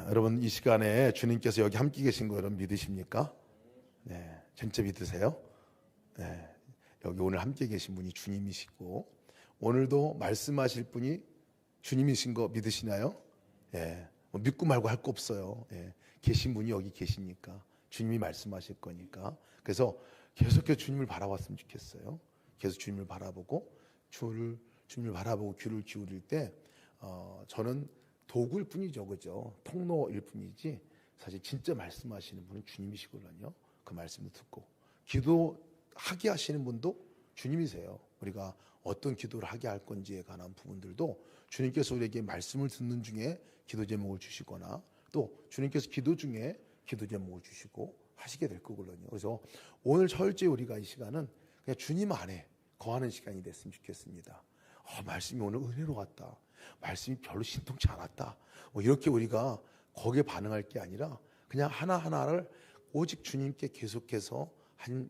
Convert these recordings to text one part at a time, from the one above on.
여러분 이 시간에 주님께서 여기 함께 계신 거 여러분 믿으십니까? 네, 진짜 믿으세요? 네, 여기 오늘 함께 계신 분이 주님이시고 오늘도 말씀하실 분이 주님이신 거 믿으시나요? 예, 뭐 믿고 말고 할 거 없어요. 예, 계신 분이 여기 계시니까 주님이 말씀하실 거니까 그래서 계속해서 주님을 바라봤으면 좋겠어요. 계속 주님을 바라보고 주님을 바라보고 귀를 기울일 때 저는 도구일 뿐이죠, 그죠? 통로일 뿐이지 사실 진짜 말씀하시는 분은 주님이시거든요. 그 말씀을 듣고 기도하게 하시는 분도 주님이세요. 우리가 어떤 기도를 하게 할 건지에 관한 부분들도 주님께서 우리에게 말씀을 듣는 중에 기도 제목을 주시거나 또 주님께서 기도 중에 기도 제목을 주시고 하시게 될 거거든요. 그래서 오늘 철저히 우리가 이 시간은 그냥 주님 안에 거하는 시간이 됐으면 좋겠습니다. 말씀이 오늘 은혜로 왔다. 말씀이 별로 신통치 않았다. 이렇게 우리가 거기에 반응할 게 아니라 그냥 하나하나를 오직 주님께 계속해서 한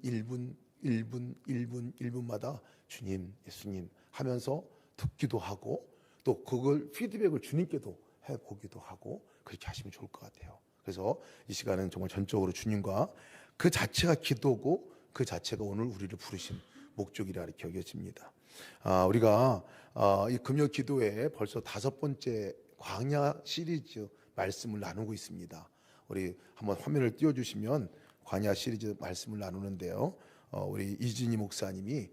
1분마다 주님, 예수님 하면서 듣기도 하고 또 그걸 피드백을 주님께도 해보기도 하고 그렇게 하시면 좋을 것 같아요. 그래서 이 시간은 정말 전적으로 주님과 그 자체가 기도고 그 자체가 오늘 우리를 부르신 목적이라 이렇게 여겨집니다. 우리가 이 금요 기도에 벌써 5번째 광야 시리즈 말씀을 나누고 있습니다. 우리 한번 화면을 띄워주시면 광야 시리즈 말씀을 나누는데요. 우리 이진희 목사님이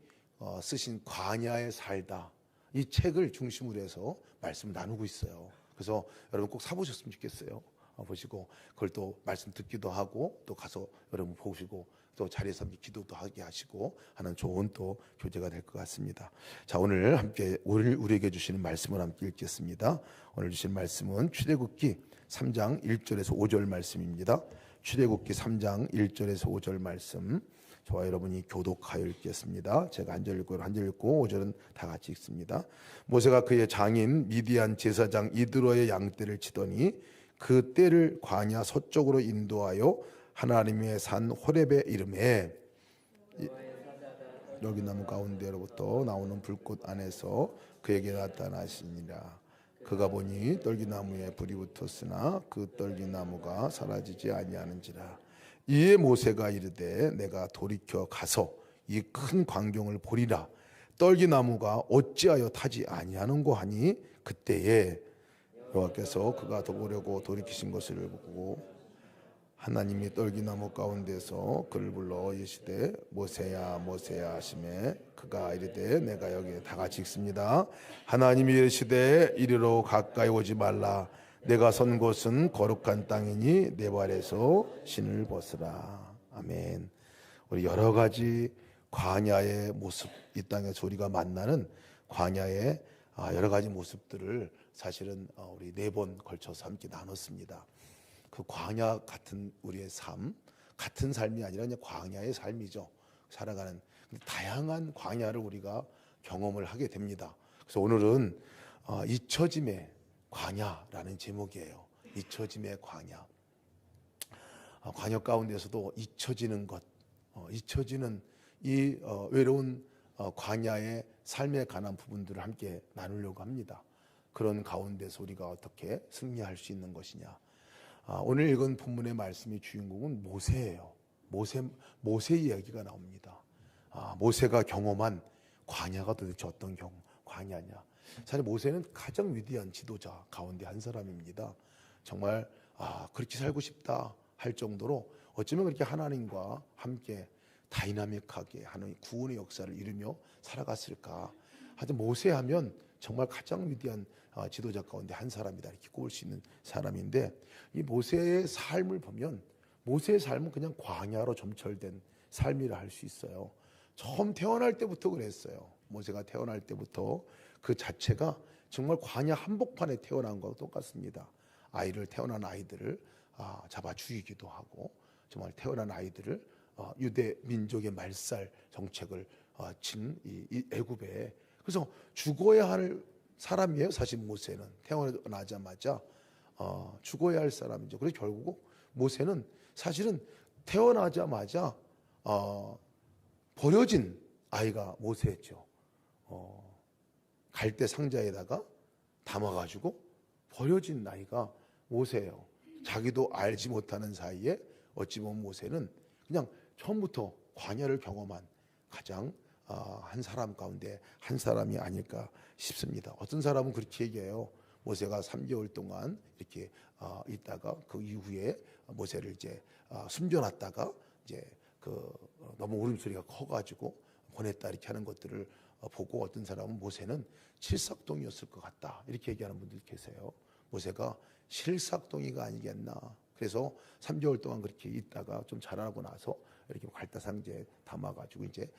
쓰신 광야에 살다 이 책을 중심으로 해서 말씀을 나누고 있어요. 그래서 여러분 꼭 사보셨으면 좋겠어요. 보시고 그걸 또 말씀 듣기도 하고 또 가서 여러분 보시고 또 자리에서 기도도 하게 하시고 하는 좋은 또 교제가 될 것 같습니다. 자, 오늘 함께 우리에게 주시는 말씀을 함께 읽겠습니다. 오늘 주신 말씀은 출애굽기 3장 1절에서 5절 말씀입니다. 출애굽기 3장 1절에서 5절 말씀 저와 여러분이 교독하여 읽겠습니다. 제가 한 절 읽고 한 절 읽고 5절은 다 같이 읽습니다. 모세가 그의 장인 미디안 제사장 이드로의 양떼를 치더니 그 떼를 광야 서쪽으로 인도하여 하나님의 산 호렙에 이르매 여기 나무 가운데로부터 나오는 불꽃 안에서 그에게 나타나시니라. 그가 보니 떨기나무에 불이 붙었으나 그 떨기나무가 사라지지 아니하는지라. 이에 모세가 이르되 내가 돌이켜 가서 이 큰 광경을 보리라. 떨기나무가 어찌하여 타지 아니하는고 하니 그때에 여호와께서 그가 보려고 돌이키신 것을 보고 하나님이 떨기나무 가운데서 그를 불러 이르시되 모세야 모세야 하시매 그가 이르되 내가 여기에 다 같이 읽습니다. 하나님이 이르시되 이리로 가까이 오지 말라. 내가 선 곳은 거룩한 땅이니 내 발에서 신을 벗으라. 아멘. 우리 여러 가지 광야의 모습, 이 땅에서 우리가 만나는 광야의 여러 가지 모습들을 사실은 우리 4번 걸쳐서 함께 나눴습니다. 그 광야 같은 우리의 삶, 같은 삶이 아니라 그냥 광야의 삶이죠. 살아가는 다양한 광야를 우리가 경험을 하게 됩니다. 그래서 오늘은 잊혀짐의 광야라는 제목이에요. 잊혀짐의 광야. 광야 가운데서도 잊혀지는 것, 잊혀지는 이 외로운 광야의 삶에 관한 부분들을 함께 나누려고 합니다. 그런 가운데서 우리가 어떻게 승리할 수 있는 것이냐. 오늘 읽은 본문의 말씀의 주인공은 모세예요. 모세 이야기가 나옵니다. 모세가 경험한 광야가 도대체 어떤 광야냐. 사실 모세는 가장 위대한 지도자 가운데 한 사람입니다. 정말 그렇게 살고 싶다 할 정도로 어쩌면 그렇게 하나님과 함께 다이나믹하게 하는 구원의 역사를 이루며 살아갔을까. 하여튼 모세하면 정말 가장 위대한 지도자 가운데 한 사람이다 이렇게 꼽을 수 있는 사람인데 이 모세의 삶을 보면 모세의 삶은 그냥 광야로 점철된 삶이라 할 수 있어요. 처음 태어날 때부터 그랬어요. 모세가 태어날 때부터 그 자체가 정말 광야 한복판에 태어난 거와 똑같습니다. 태어난 아이들을 잡아 죽이기도 하고 정말 태어난 아이들을 유대 민족의 말살 정책을 친 이 애굽에 그래서 죽어야 할 사람이에요. 사실 모세는 태어나자마자 죽어야 할 사람이죠. 그래서 결국 모세는 사실은 태어나자마자 버려진 아이가 모세였죠. 갈대 상자에다가 담아가지고 버려진 아이가 모세예요. 자기도 알지 못하는 사이에 어찌 보면 모세는 그냥 처음부터 광야를 경험한 가장 한 사람 가운데 한 사람이 아닐까 싶습니다. 어떤 사람은 그렇게 얘기해요. 모세가 3개월 동안 이렇게 있다가 그 이후에 모세를 이제 숨겨놨다가 이제 그 너무 울음소리가 커가지고 보냈다 이렇게 하는 것들을 보고 어떤 사람은 모세는 칠삭동이었을 것 같다 이렇게 얘기하는 분들이 계세요. 모세가 실삭동이가 아니겠나. 그래서 3개월 동안 그렇게 있다가 좀 자라고 나서 이렇게 갈대상자에 담아가지고 이제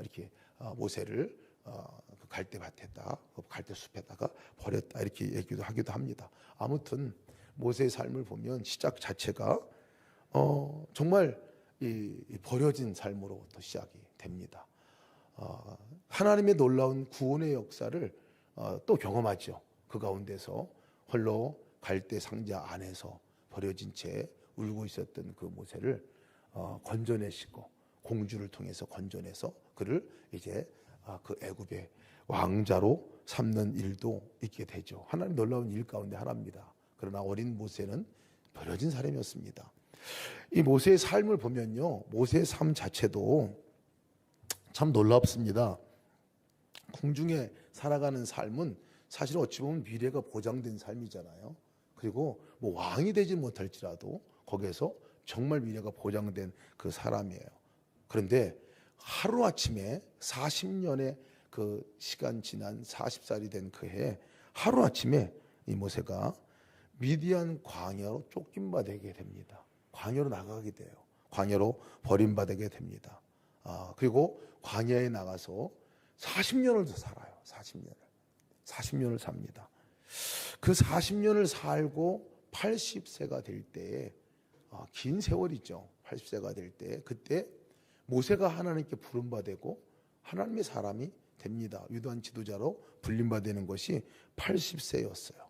이렇게 모세를 그 갈대밭에다 갈대숲에다가 버렸다 이렇게 얘기도 하기도 합니다. 아무튼 모세의 삶을 보면 시작 자체가 정말 이 버려진 삶으로부터 시작이 됩니다. 하나님의 놀라운 구원의 역사를 또 경험하죠. 그 가운데서 홀로 갈대 상자 안에서 버려진 채 울고 있었던 그 모세를 건져내시고 공주를 통해서 건져내서 그를 이제 그 애굽의 왕자로 삼는 일도 있게 되죠. 하나님 놀라운 일 가운데 하나입니다. 그러나 어린 모세는 버려진 사람이었습니다. 이 모세의 삶을 보면요, 모세의 삶 자체도 참 놀랍습니다. 궁중에 살아가는 삶은 사실 어찌 보면 미래가 보장된 삶이잖아요. 그리고 뭐 왕이 되지 못할지라도 거기에서 정말 미래가 보장된 그 사람이에요. 그런데 하루아침에 40년의 그 시간 지난 40살이 된 그 해에 하루아침에 이 모세가 미디안 광야로 쫓김받게 됩니다. 광야로 나가게 돼요. 광야로 버림받게 됩니다. 그리고 광야에 나가서 40년을 더 살아요. 40년을 삽니다. 그 40년을 살고 80세가 될 때에 긴 세월이죠. 80세가 될 때 그때 모세가 하나님께 부름받고 하나님의 사람이 됩니다. 위대한 지도자로 불림받는 것이 80세였어요.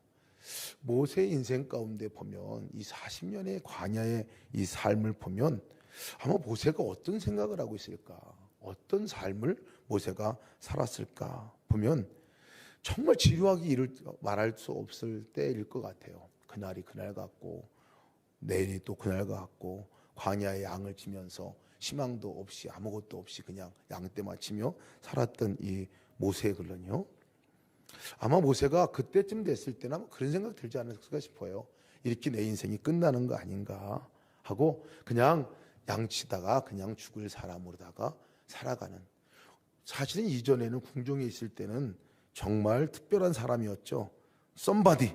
모세의 인생 가운데 보면 이 40년의 광야의 이 삶을 보면 아마 모세가 어떤 생각을 하고 있을까? 어떤 삶을 모세가 살았을까? 보면 정말 지루하기 말할 수 없을 때일 것 같아요. 그날이 그날 같고 내일이 또 그날 같고 광야의 양을 치면서 희망도 없이 아무것도 없이 그냥 양떼만 치며 살았던 이 모세의 글은요. 아마 모세가 그때쯤 됐을 때는 아마 그런 생각 들지 않았을까 싶어요. 이렇게 내 인생이 끝나는 거 아닌가 하고 그냥 양치다가 그냥 죽을 사람으로다가 살아가는. 사실은 이전에는 궁중에 있을 때는 정말 특별한 사람이었죠. 썸바디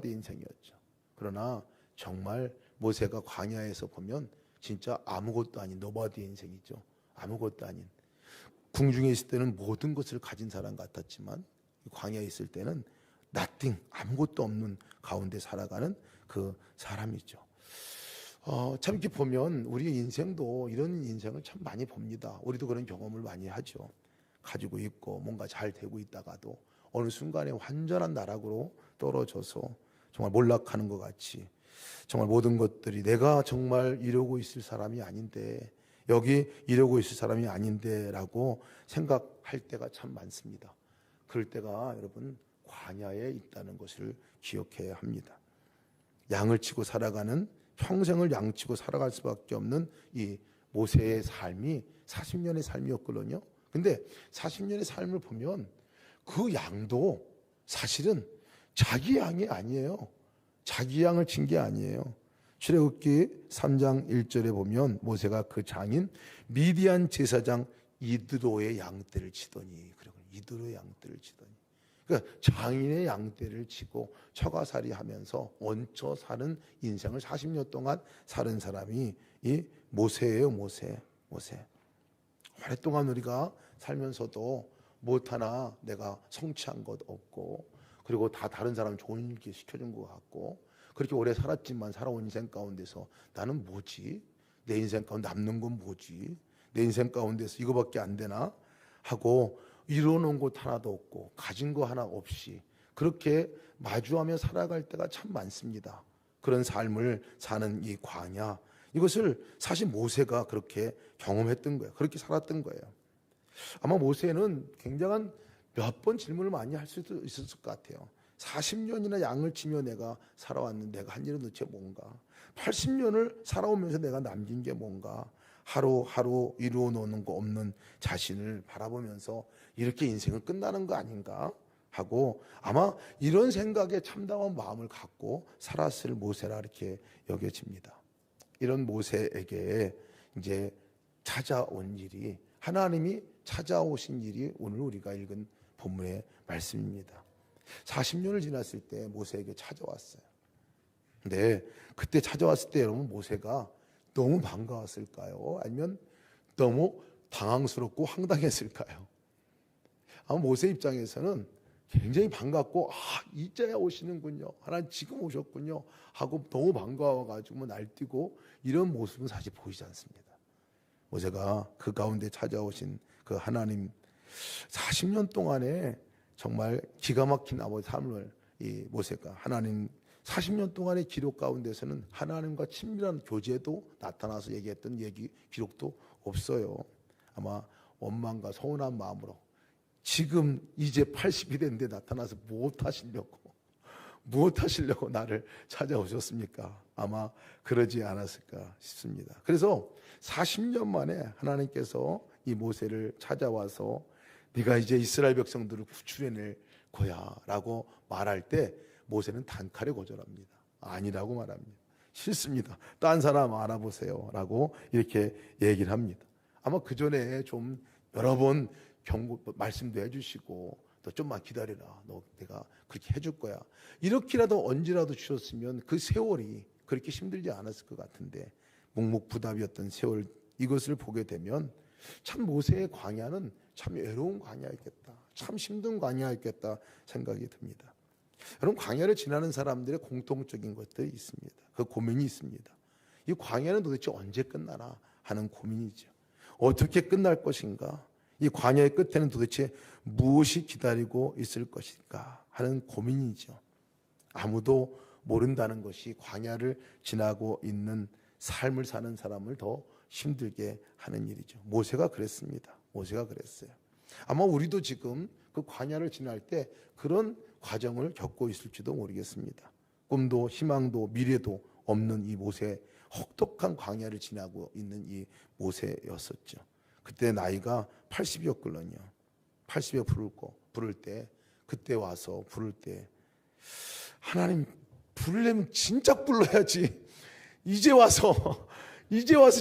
인생이었죠. 그러나 정말 모세가 광야에서 보면 진짜 아무것도 아닌 노바디 인생이죠. 아무것도 아닌. 궁중에 있을 때는 모든 것을 가진 사람 같았지만 광야에 있을 때는 nothing, 아무것도 없는 가운데 살아가는 그 사람이죠. 참 이렇게 보면 우리 인생도 이런 인생을 참 많이 봅니다. 우리도 그런 경험을 많이 하죠. 가지고 있고 뭔가 잘 되고 있다가도 어느 순간에 완전한 나락으로 떨어져서 정말 몰락하는 것 같이 정말 모든 것들이 내가 정말 이러고 있을 사람이 아닌데 여기 이러고 있을 사람이 아닌데 라고 생각할 때가 참 많습니다. 그럴 때가 여러분 광야에 있다는 것을 기억해야 합니다. 양을 치고 살아가는 평생을 양치고 살아갈 수밖에 없는 이 모세의 삶이 40년의 삶이었거든요. 근데 40년의 삶을 보면 그 양도 사실은 자기 양이 아니에요. 자기 양을 친 게 아니에요. 출애굽기 3장 1절에 보면 모세가 그 장인 미디안 제사장 이드로의 양떼를 치더니 이드로의 양떼를 치더니 그러니까 장인의 양떼를 치고 처가살이 하면서 얹혀 사는 인생을 40년 동안 사는 사람이 이 모세예요. 모세. 오랫동안 우리가 살면서도 못 하나 내가 성취한 것 없고 그리고 다 다른 사람 좋은 일 시켜준 것 같고 그렇게 오래 살았지만 살아온 인생 가운데서 나는 뭐지? 내 인생 가운데 남는 건 뭐지? 내 인생 가운데서 이거밖에 안 되나? 하고 이뤄놓은 것 하나도 없고 가진 거 하나 없이 그렇게 마주하며 살아갈 때가 참 많습니다. 그런 삶을 사는 이 광야, 이것을 사실 모세가 그렇게 경험했던 거예요. 그렇게 살았던 거예요. 아마 모세는 굉장한 몇 번 질문을 많이 할 수도 있었을 것 같아요. 40년이나 양을 치며 내가 살아왔는데 내가 한 일은 도대체 뭔가? 80년을 살아오면서 내가 남긴 게 뭔가? 하루하루 이루어 놓는 거 없는 자신을 바라보면서 이렇게 인생은 끝나는 거 아닌가 하고, 아마 이런 생각에 참담한 마음을 갖고 살았을 모세라 이렇게 여겨집니다. 이런 모세에게 이제 찾아온 일이, 하나님이 찾아오신 일이 오늘 우리가 읽은 본문의 말씀입니다. 40년을 지났을 때 모세에게 찾아왔어요. 근데 그때 찾아왔을 때 여러분, 모세가 너무 반가웠을까요? 아니면 너무 당황스럽고 황당했을까요? 아마 모세 입장에서는 굉장히 반갑고, 이제야 오시는군요, 하나님 지금 오셨군요 하고 너무 반가워가지고 날뛰고 이런 모습은 사실 보이지 않습니다. 모세가 그 가운데 찾아오신 그 하나님, 40년 동안에 정말 기가 막힌 아버지 삶을 이 모세가, 하나님 40년 동안의 기록 가운데서는 하나님과 친밀한 교제도 나타나서 얘기했던 기록도 없어요. 아마 원망과 서운한 마음으로 지금 이제 80이 됐는데 나타나서 무엇 하시려고 나를 찾아오셨습니까? 아마 그러지 않았을까 싶습니다. 그래서 40년 만에 하나님께서 이 모세를 찾아와서 네가 이제 이스라엘 백성들을 구출해낼 거야 라고 말할 때 모세는 단칼에 거절합니다. 아니라고 말합니다. 싫습니다. 딴 사람 알아보세요 라고 이렇게 얘기를 합니다. 아마 그 전에 좀 여러 번 말씀도 해주시고, 너 좀만 기다려라, 너 내가 그렇게 해줄 거야, 이렇게라도 언제라도 주셨으면 그 세월이 그렇게 힘들지 않았을 것 같은데, 묵묵부답이었던 세월, 이것을 보게 되면 참 모세의 광야는 참 외로운 광야였겠다, 참 힘든 광야였겠다 생각이 듭니다. 여러분, 광야를 지나는 사람들의 공통적인 것들이 있습니다. 그 고민이 있습니다. 이 광야는 도대체 언제 끝나나 하는 고민이죠. 어떻게 끝날 것인가? 이 광야의 끝에는 도대체 무엇이 기다리고 있을 것인가 하는 고민이죠. 아무도 모른다는 것이 광야를 지나고 있는 삶을 사는 사람을 더 힘들게 하는 일이죠. 모세가 그랬습니다. 모세가 그랬어요. 아마 우리도 지금 그 광야를 지날 때 그런 과정을 겪고 있을지도 모르겠습니다. 꿈도 희망도 미래도 없는 이 모세, 혹독한 광야를 지나고 있는 이 모세였었죠. 그때 나이가 80이었거든요. 80에 부를 때, 그때 와서 부를 때, 하나님 부르려면 진짜 불러야지, 이제 와서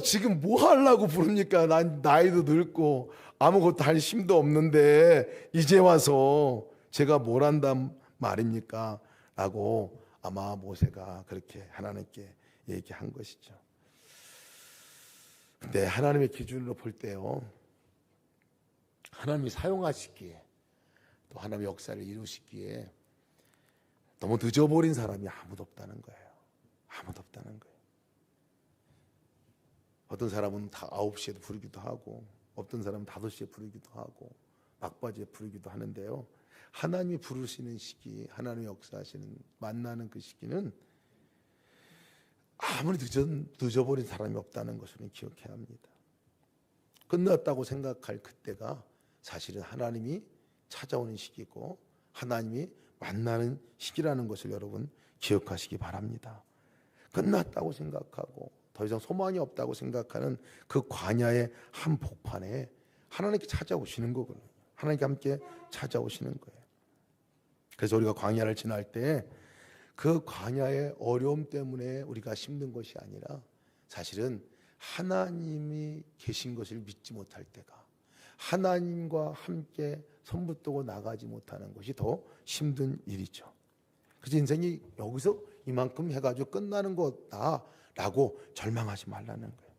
지금 뭐 하려고 부릅니까? 난 나이도 늙고 아무것도 할 힘도 없는데 이제 와서 제가 뭘 한단 말입니까? 라고 아마 모세가 그렇게 하나님께 얘기한 것이죠. 근데 하나님의 기준으로 볼 때요, 하나님이 사용하시기에, 또 하나님의 역사를 이루시기에 너무 늦어버린 사람이 아무도 없다는 거예요. 아무도 없다는 거예요. 어떤 사람은 다 9시에도 부르기도 하고, 어떤 사람은 5시에 부르기도 하고, 막바지에 부르기도 하는데요, 하나님이 부르시는 시기, 하나님의 역사하시는, 만나는 그 시기는 아무리 늦어버린 사람이 없다는 것을 기억해야 합니다. 끝났다고 생각할 그때가 사실은 하나님이 찾아오는 시기고 하나님이 만나는 시기라는 것을 여러분 기억하시기 바랍니다. 끝났다고 생각하고 더 이상 소망이 없다고 생각하는 그 광야의 한 복판에 하나님께 찾아오시는 거거든요. 하나님께 함께 찾아오시는 거예요. 그래서 우리가 광야를 지날 때 그 광야의 어려움 때문에 우리가 힘든 것이 아니라, 사실은 하나님이 계신 것을 믿지 못할 때가, 하나님과 함께 손붙들고 나가지 못하는 것이 더 힘든 일이죠. 그래서 인생이 여기서 이만큼 해가지고 끝나는 거다라고 절망하지 말라는 거예요.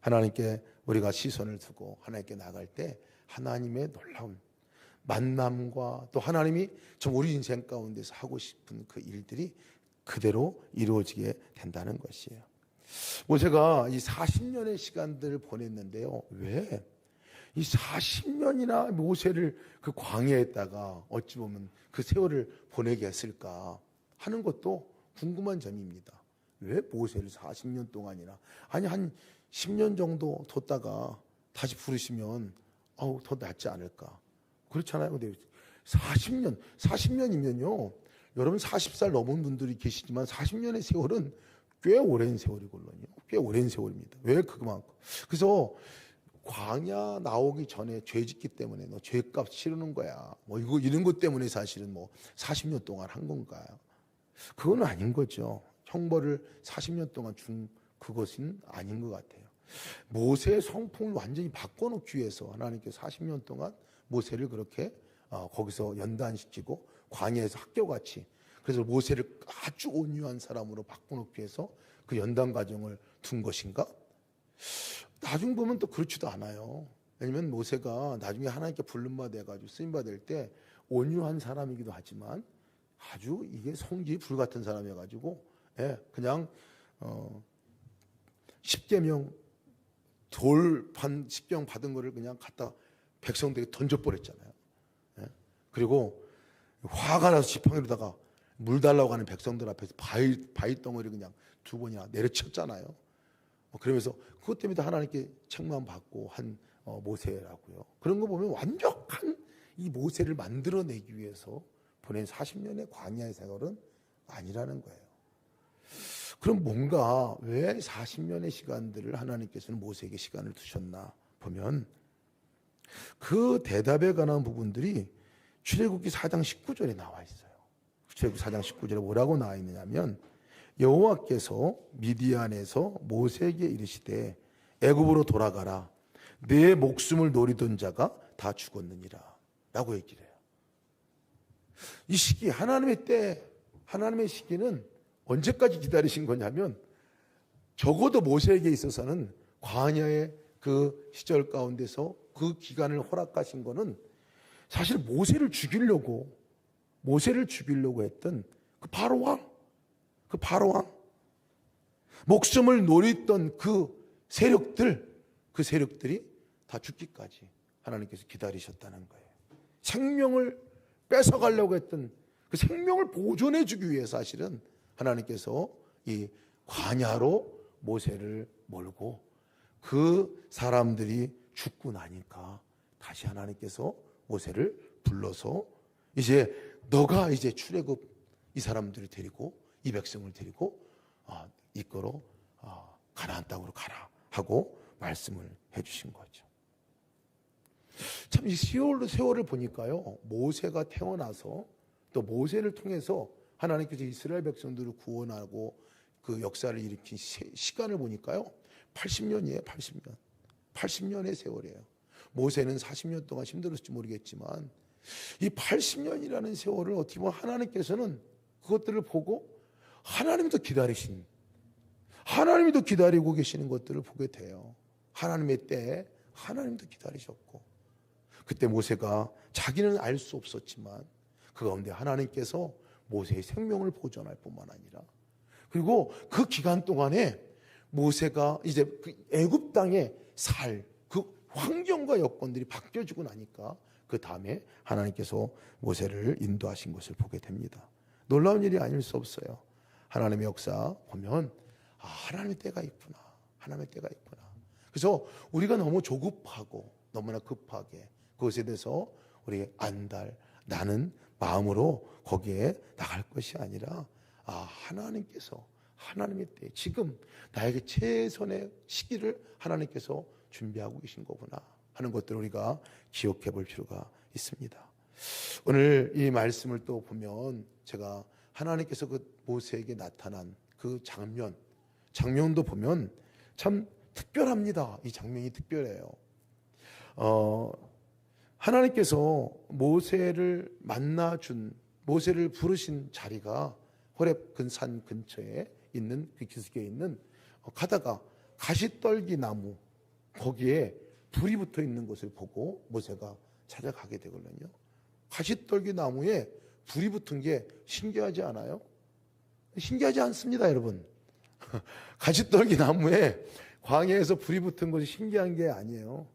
하나님께 우리가 시선을 두고 하나님께 나갈 때 하나님의 놀라운 만남과 또 하나님이 좀 우리 인생 가운데서 하고 싶은 그 일들이 그대로 이루어지게 된다는 것이에요. 모세가 이 40년의 시간들을 보냈는데요, 왜 이 40년이나 모세를 그 광야에다가 어찌 보면 그 세월을 보내게 했을까 하는 것도 궁금한 점입니다. 왜 모세를 40년 동안이나, 아니 한 10년 정도 뒀다가 다시 부르시면 더 낫지 않을까? 그렇잖아요. 근데 40년이면요, 여러분 40살 넘은 분들이 계시지만 40년의 세월은 꽤 오랜 세월이거든요. 꽤 오랜 세월입니다. 왜 그만큼? 그래서 광야 나오기 전에 죄 짓기 때문에 너 죄값 치르는 거야. 뭐 이거 이런 것 때문에 사실은 뭐 40년 동안 한 건가요? 그건 아닌 거죠. 형벌을 40년 동안 준 그것은 아닌 것 같아요. 모세의 성품을 완전히 바꿔놓기 위해서 하나님께서 40년 동안 모세를 그렇게 거기서 연단시키고 광야에서 학교같이, 그래서 모세를 아주 온유한 사람으로 바꿔놓기 위해서 그 연단 과정을 둔 것인가? 나중 보면 또 그렇지도 않아요. 왜냐면 모세가 나중에 하나님께 부름받아 가지고 쓰임받을 때 온유한 사람이기도 하지만 아주 이게 성질이 불같은 사람이어가지고 그냥 10계명 돌판 10경 받은 거를 그냥 갖다 백성들에게 던져버렸잖아요. 그리고 화가 나서 지팡이로다가 물 달라고 하는 백성들 앞에서 바위 덩어리를 그냥 2번이나 내려쳤잖아요. 그러면서 그것 때문에 하나님께 책망받고 한 모세라고요. 그런 거 보면 완벽한 이 모세를 만들어내기 위해서 보낸 40년의 광야의 생활은 아니라는 거예요. 그럼 뭔가 왜 40년의 시간들을 하나님께서는 모세에게 시간을 두셨나 보면 그 대답에 관한 부분들이 출애굽기 4장 19절에 나와 있어요. 출애굽기 4장 19절에 뭐라고 나와 있느냐면 여호와께서 미디안에서 모세에게 이르시되 애굽으로 돌아가라 내 목숨을 노리던 자가 다 죽었느니라 라고 얘기를 해요. 이 시기 하나님의 때, 하나님의 시기는 언제까지 기다리신 거냐면 적어도 모세에게 있어서는 광야의 그 시절 가운데서 그 기간을 허락하신 거는 사실 모세를 죽이려고 했던 그 바로 왕 목숨을 노렸던 그 세력들이 다 죽기까지 하나님께서 기다리셨다는 거예요. 생명을 뺏어가려고 했던 그 생명을 보존해 주기 위해서 사실은 하나님께서 이 광야로 모세를 몰고 그 사람들이 죽고 나니까 다시 하나님께서 모세를 불러서 이제 너가 이제 출애굽 이 사람들을 데리고 이 백성을 데리고 이끌어 가나안 땅으로 가라 하고 말씀을 해주신 거죠. 참 이 세월을 보니까요, 모세가 태어나서 또 모세를 통해서 하나님께서 이스라엘 백성들을 구원하고 그 역사를 일으킨 시간을 보니까요 80년이에요. 80년의 세월이에요. 모세는 40년 동안 힘들었을지 모르겠지만 이 80년이라는 세월을 어떻게 보면 하나님께서는 그것들을 보고 하나님이 더 기다리고 계시는 것들을 보게 돼요. 하나님의 때에 하나님도 기다리셨고, 그때 모세가 자기는 알 수 없었지만 그 가운데 하나님께서 모세의 생명을 보존할 뿐만 아니라, 그리고 그 기간 동안에 모세가 이제 그 애굽 땅에 그 환경과 여건들이 바뀌어지고 나니까 그 다음에 하나님께서 모세를 인도하신 것을 보게 됩니다. 놀라운 일이 아닐 수 없어요. 하나님의 역사 보면 하나님의 때가 있구나. 하나님의 때가 있구나. 그래서 우리가 너무 조급하고 너무나 급하게 그것에 대해서 우리 나는 마음으로 거기에 나갈 것이 아니라 하나님께서 하나님의 때 지금 나에게 최선의 시기를 하나님께서 준비하고 계신 거구나 하는 것들을 우리가 기억해 볼 필요가 있습니다. 오늘 이 말씀을 또 보면 제가 하나님께서 그 모세에게 나타난 그 장면도 보면 참 특별합니다. 이 장면이 특별해요. 하나님께서 모세를 모세를 부르신 자리가 호렙 근산 근처에 있는 그 기슭에 있는 가다가 가시떨기 나무 거기에 불이 붙어 있는 것을 보고 모세가 찾아가게 되거든요. 가시떨기 나무에 불이 붙은 게 신기하지 않아요? 신기하지 않습니다, 여러분. 가시떨기 나무에 광야에서 불이 붙은 것이 신기한 게 아니에요.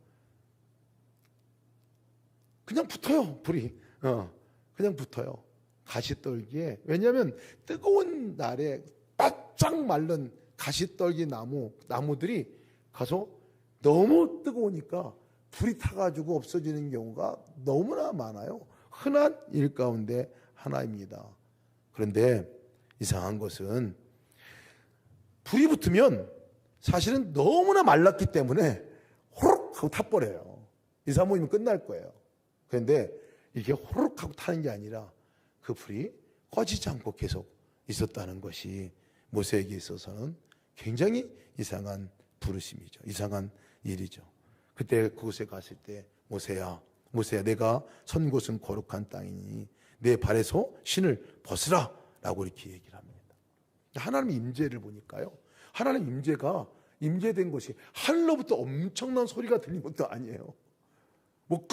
그냥 붙어요, 불이. 그냥 붙어요. 가시떨기에. 왜냐하면 뜨거운 날에 바짝 마른 가시떨기 나무들이 가서 너무 뜨거우니까 불이 타가지고 없어지는 경우가 너무나 많아요. 흔한 일 가운데 하나입니다. 그런데 이상한 것은 불이 붙으면 사실은 너무나 말랐기 때문에 호록 하고 타버려요. 2, 3분이면 끝날 거예요. 그런데 이게 호록 하고 타는 게 아니라 그 불이 꺼지지 않고 계속 있었다는 것이 모세에게 있어서는 굉장히 이상한 부르심이죠. 이상한 일이죠. 그때 그곳에 갔을 때 모세야 내가 선 곳은 거룩한 땅이니 내 발에서 신을 벗으라 라고 이렇게 얘기를 합니다. 하나님의 임재를 보니까요, 하나님 임재가 임재된 것이 하늘로부터 엄청난 소리가 들린 것도 아니에요. 뭐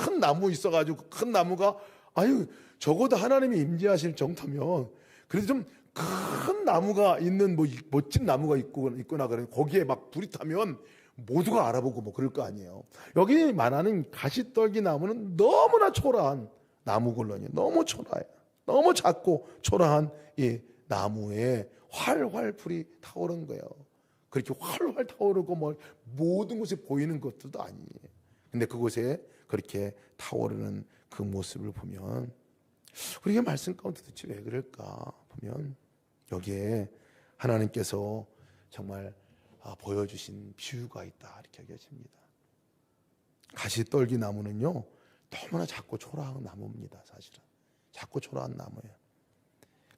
큰 나무 있어가지고 큰 나무가 적어도 하나님이 임재하실 정도면 그래도 좀 큰 나무가 있는 뭐 멋진 나무가 있거나 그래 거기에 막 불이 타면 모두가 알아보고 뭐 그럴 거 아니에요. 여기 말하는 가시떨기 나무는 너무나 초라한 나무걸러니 너무 초라해요. 너무 작고 초라한 이 나무에 활활 불이 타오른 거예요. 그렇게 활활 타오르고 뭐 모든 곳에 보이는 것들도 아니에요. 근데 그곳에 그렇게 타오르는 그 모습을 보면 우리가 말씀 가운데 도대체 왜 그럴까 보면 여기에 하나님께서 정말 보여주신 비유가 있다 이렇게 여겨집니다. 가시떨기 나무는요 너무나 작고 초라한 나무입니다. 사실은 작고 초라한 나무예요.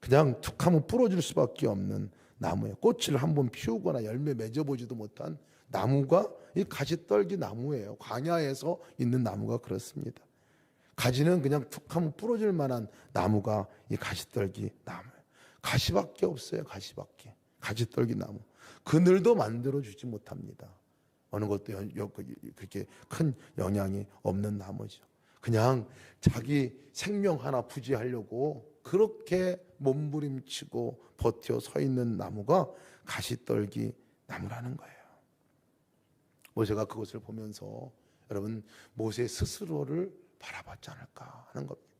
그냥 툭하면 부러질 수밖에 없는 나무예요. 꽃을 한번 피우거나 열매 맺어보지도 못한 나무가 이 가시떨기 나무예요. 광야에서 있는 나무가 그렇습니다. 가지는 그냥 툭하면 부러질 만한 나무가 이 가시떨기 나무예요. 가시밖에 없어요. 가시떨기 나무. 그늘도 만들어주지 못합니다. 어느 것도 그렇게 큰 영향이 없는 나무죠. 그냥 자기 생명 하나 부지하려고 그렇게 몸부림치고 버텨 서 있는 나무가 가시떨기 나무라는 거예요. 모세가 그것을 보면서 여러분 모세 스스로를 바라봤지 않을까 하는 겁니다.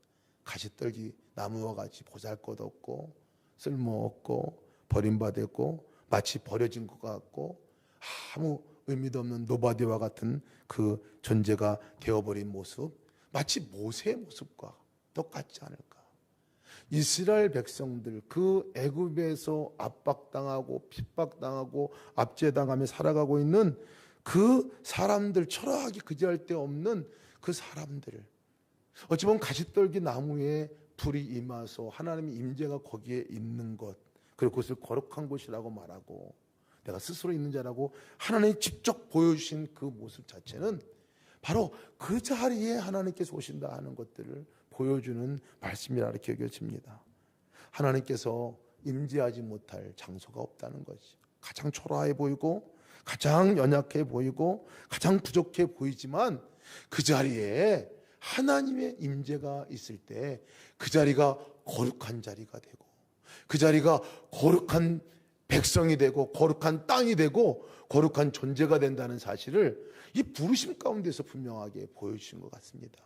가시떨기 나무와 같이 보잘것없고 쓸모없고 버림받았고 마치 버려진 것 같고 아무 의미도 없는 노바디와 같은 그 존재가 되어버린 모습, 마치 모세의 모습과 똑같지 않을까. 이스라엘 백성들 그 애굽에서 압박당하고 핍박당하고 압제당하며 살아가고 있는 그 사람들, 초라하게 그지할 데 없는 그 사람들을 어찌 보면 가시떨기 나무에 불이 임하서 하나님의 임재가 거기에 있는 것, 그리고 그것을 거룩한 곳이라고 말하고 내가 스스로 있는 자라고 하나님이 직접 보여주신 그 모습 자체는 바로 그 자리에 하나님께서 오신다 하는 것들을 보여주는 말씀이라 이렇게 여겨집니다. 하나님께서 임재하지 못할 장소가 없다는 것이 가장 초라해 보이고 가장 연약해 보이고 가장 부족해 보이지만 그 자리에 하나님의 임재가 있을 때 그 자리가 거룩한 자리가 되고 그 자리가 거룩한 백성이 되고 거룩한 땅이 되고 거룩한 존재가 된다는 사실을 이 부르심 가운데서 분명하게 보여주신 것 같습니다.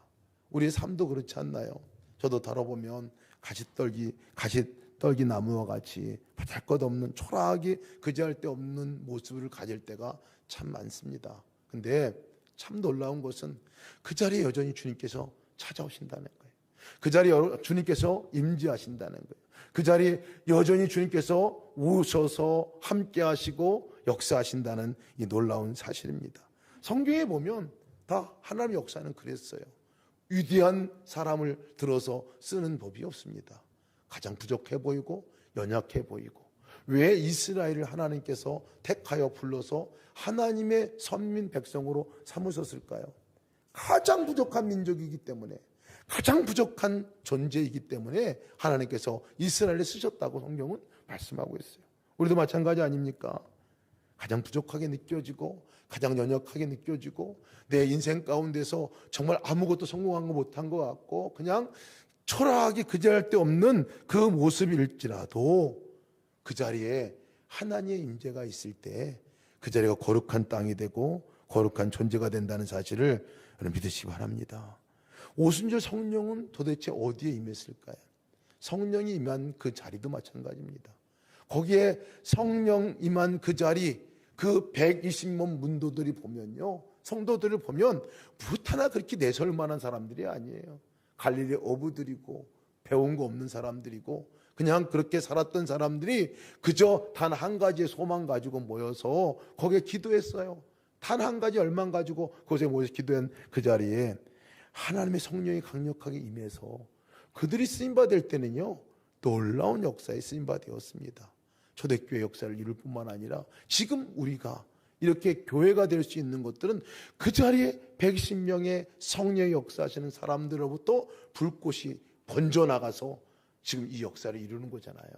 우리의 삶도 그렇지 않나요? 저도 다뤄보면 가시떨기 나무와 같이 보잘것없는 초라하게 그지할 데 없는 모습을 가질 때가 참 많습니다. 근데 참 놀라운 것은 그 자리에 여전히 주님께서 찾아오신다는 거예요. 그 자리에 주님께서 임재하신다는 거예요. 그 자리에 여전히 주님께서 오셔서 함께 하시고 역사하신다는 이 놀라운 사실입니다. 성경에 보면 다 하나님의 역사는 그랬어요. 위대한 사람을 들어서 쓰는 법이 없습니다. 가장 부족해 보이고 연약해 보이고 왜 이스라엘을 하나님께서 택하여 불러서 하나님의 선민 백성으로 삼으셨을까요? 가장 부족한 민족이기 때문에 가장 부족한 존재이기 때문에 하나님께서 이스라엘을 쓰셨다고 성경은 말씀하고 있어요. 우리도 마찬가지 아닙니까? 가장 부족하게 느껴지고 가장 연약하게 느껴지고 내 인생 가운데서 정말 아무것도 성공한 거 못한 것 같고 그냥 초라하게 그지할 데 없는 그 모습일지라도 그 자리에 하나님의 임재가 있을 때 그 자리가 거룩한 땅이 되고 거룩한 존재가 된다는 사실을 여러분 믿으시기 바랍니다. 오순절 성령은 도대체 어디에 임했을까요? 성령이 임한 그 자리도 마찬가지입니다. 거기에 성령 임한 그 자리, 그 120만 문도들이 보면요, 성도들을 보면 붓 하나 그렇게 내설 만한 사람들이 아니에요. 갈릴리 어부들이고 배운 거 없는 사람들이고 그냥 그렇게 살았던 사람들이 그저 단 한 가지의 소망 가지고 모여서 거기에 기도했어요. 단 한 가지 열망 가지고 거기에 모여서 기도한 그 자리에 하나님의 성령이 강력하게 임해서 그들이 쓰임받을 때는요, 놀라운 역사에 쓰임받았습니다. 초대교회 역사를 이룰 뿐만 아니라 지금 우리가 이렇게 교회가 될 수 있는 것들은 그 자리에 110명의 성령의 역사하시는 사람들로부터 불꽃이 번져나가서 지금 이 역사를 이루는 거잖아요.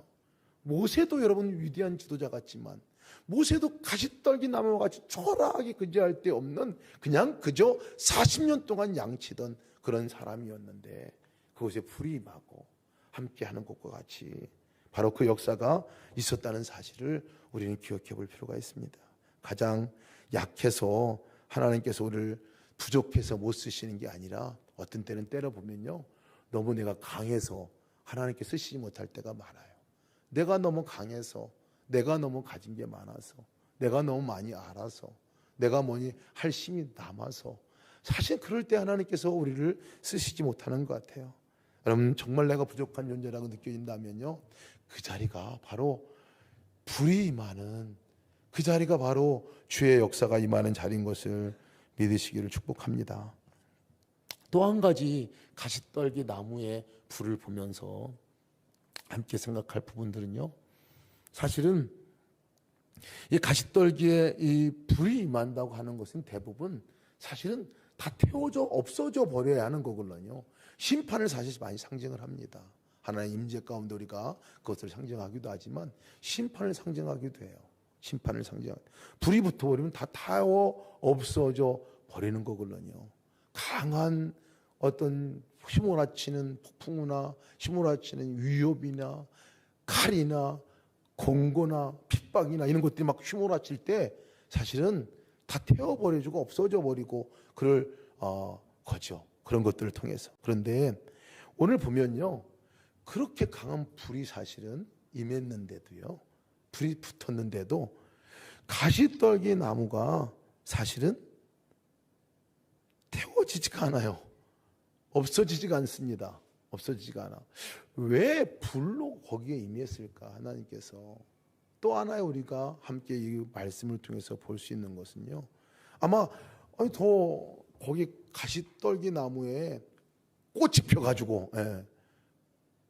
모세도 여러분 위대한 지도자 같지만 모세도 가시떨기 나무와 같이 초라하게 근재할 데 없는 그냥 그저 40년 동안 양치던 그런 사람이었는데 그곳에 불이 임하고 함께하는 것과 같이 바로 그 역사가 있었다는 사실을 우리는 기억해 볼 필요가 있습니다. 가장 약해서 하나님께서 우리를 부족해서 못 쓰시는 게 아니라 어떤 때는 때려보면요, 너무 내가 강해서 하나님께 쓰시지 못할 때가 많아요. 내가 너무 강해서, 내가 너무 가진 게 많아서, 내가 너무 많이 알아서, 내가 뭐니 할 힘이 남아서 사실 그럴 때 하나님께서 우리를 쓰시지 못하는 것 같아요. 여러분, 정말 내가 부족한 존재라고 느껴진다면요, 그 자리가 바로 불이 임하는, 그 자리가 바로 주의 역사가 임하는 자리인 것을 믿으시기를 축복합니다. 또 한 가지 가시떨기 나무의 불을 보면서 함께 생각할 부분들은요, 사실은 이 가시떨기에 이 불이 임한다고 하는 것은 대부분 사실은 다 태워져 없어져 버려야 하는 거거든요. 심판을 사실 많이 상징을 합니다. 하나님의 임재 가운데 우리가 그것을 상징하기도 하지만 심판을 상징하기도 해요. 심판을 상징. 불이 붙어버리면 다 타워 없어져 버리는 거거든요. 강한 어떤 휘몰아치는 폭풍우나 휘몰아치는 위협이나 칼이나 공고나 핍박이나 이런 것들이 막 휘몰아칠 때 사실은 다 태워버려주고 없어져 버리고 그럴 거죠. 그런 것들을 통해서. 그런데 오늘 보면요, 그렇게 강한 불이 사실은 임했는데도요, 불이 붙었는데도 가시떨기 나무가 사실은 태워지지가 않아요. 없어지지가 않습니다. 없어지지가 않아. 왜 불로 거기에 임했을까? 하나님께서. 또 하나의 우리가 함께 이 말씀을 통해서 볼 수 있는 것은요, 아마 더 거기 가시떨기 나무에 꽃이 펴가지고,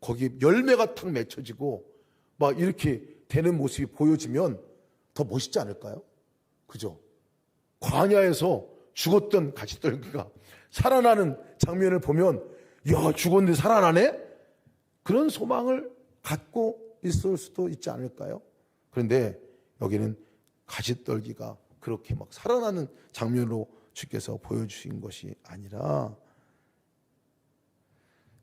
거기 열매가 탁 맺혀지고 막 이렇게 되는 모습이 보여지면 더 멋있지 않을까요? 그죠? 광야에서 죽었던 가시떨기가 살아나는 장면을 보면, 야, 죽었는데 살아나네? 그런 소망을 갖고 있을 수도 있지 않을까요? 그런데 여기는 가시떨기가 그렇게 막 살아나는 장면으로 주께서 보여주신 것이 아니라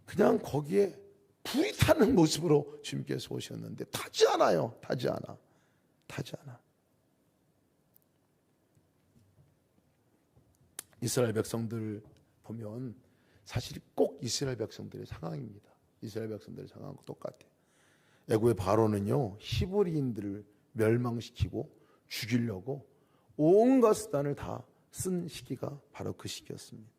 그냥 거기에 불이 타는 모습으로 주님께서 오셨는데 타지 않아요. 타지 않아. 이스라엘 백성들 보면 사실 꼭 이스라엘 백성들의 상황입니다. 이스라엘 백성들의 상황과 똑같아요. 애굽의 바로는요, 히브리인들을 멸망시키고 죽이려고 온갖 수단을 다 쓴 시기가 바로 그 시기였습니다.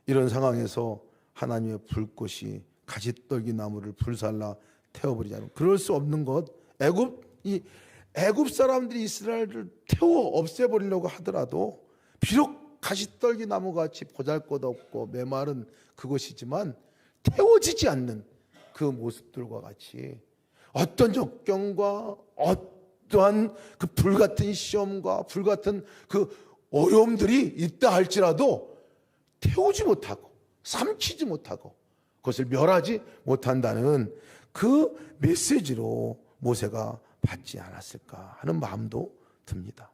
이런 상황에서 하나님의 불꽃이 가시떨기 나무를 불살라 태워버리지 않으면 그럴 수 없는 것. 애굽 사람들이 이스라엘을 태워 없애버리려고 하더라도 비록 가시떨기 나무같이 보잘것없고 메마른 그것이지만 태워지지 않는 그 모습들과 같이 어떤 역경과 어떠한 그 불같은 시험과 불같은 그 어려움들이 있다 할지라도 태우지 못하고 삼키지 못하고 그것을 멸하지 못한다는 그 메시지로 모세가 받지 않았을까 하는 마음도 듭니다.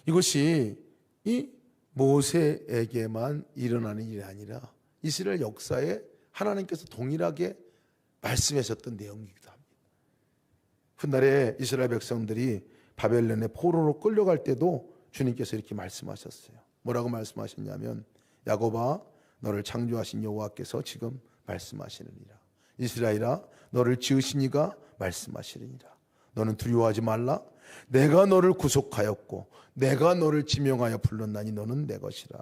이것이 이 모세에게만 일어나는 일이 아니라 이스라엘 역사에 하나님께서 동일하게 말씀하셨던 내용이기도 합니다. 훗날에 이스라엘 백성들이 바벨론의 포로로 끌려갈 때도 주님께서 이렇게 말씀하셨어요. 뭐라고 말씀하셨냐면, 야곱아, 너를 창조하신 여호와께서 지금 말씀하시느니라. 이스라엘아, 너를 지으신 이가 말씀하시느니라. 너는 두려워하지 말라. 내가 너를 구속하였고 내가 너를 지명하여 불렀나니 너는 내 것이라.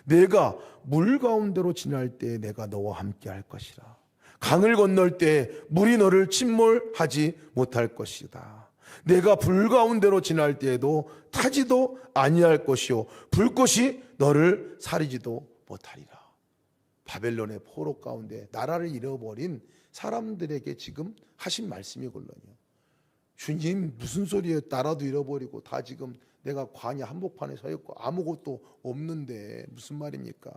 내가 물 가운데로 지날 때 내가 너와 함께 할 것이라. 강을 건널 때 물이 너를 침몰하지 못할 것이다. 내가 불 가운데로 지날 때에도 타지도 아니할 것이요 불꽃이 너를 사리지도 못하리라. 바벨론의 포로 가운데 나라를 잃어버린 사람들에게 지금 하신 말씀이거든요. 주님, 무슨 소리예요? 나라도 잃어버리고 다 지금 내가 광야 한복판에 서 있고 아무것도 없는데 무슨 말입니까?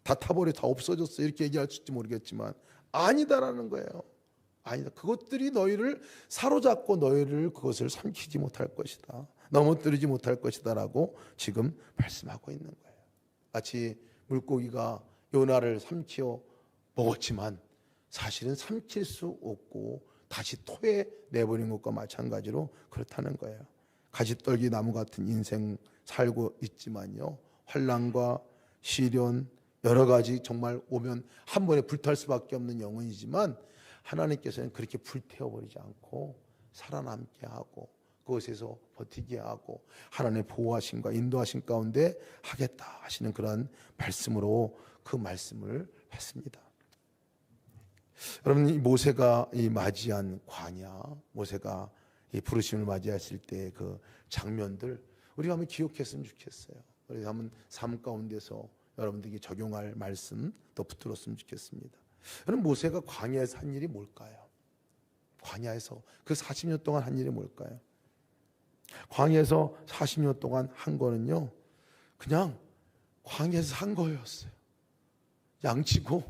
다 타버려, 다 없어졌어, 이렇게 얘기할지 모르겠지만 아니다라는 거예요. 아니다. 그것들이 너희를 사로잡고 너희를 그것을 삼키지 못할 것이다, 넘어뜨리지 못할 것이다 라고 지금 말씀하고 있는 거예요. 마치 물고기가 요나를 삼키어 먹었지만 사실은 삼킬 수 없고 다시 토에 내버린 것과 마찬가지로 그렇다는 거예요. 가지떨기 나무 같은 인생 살고 있지만요, 환난과 시련 여러 가지 정말 오면 한 번에 불탈 수밖에 없는 영혼이지만 하나님께서는 그렇게 불태워버리지 않고 살아남게 하고 그것에서 버티게 하고 하나님의 보호하심과 인도하심 가운데 하겠다 하시는 그런 말씀으로 그 말씀을 받습니다. 여러분, 이 모세가 이 맞이한 광야, 모세가 이 부르심을 맞이했을 때 그 장면들 우리가 한번 기억했으면 좋겠어요. 그래서 한번 삶 가운데서 여러분들에게 적용할 말씀 더 붙들었으면 좋겠습니다. 여러분, 모세가 광야에서 한 일이 뭘까요? 광야에서 그 40년 동안 한 일이 뭘까요? 광야에서 40년 동안 한 거는요, 그냥 광야에서 한 거였어요. 양치고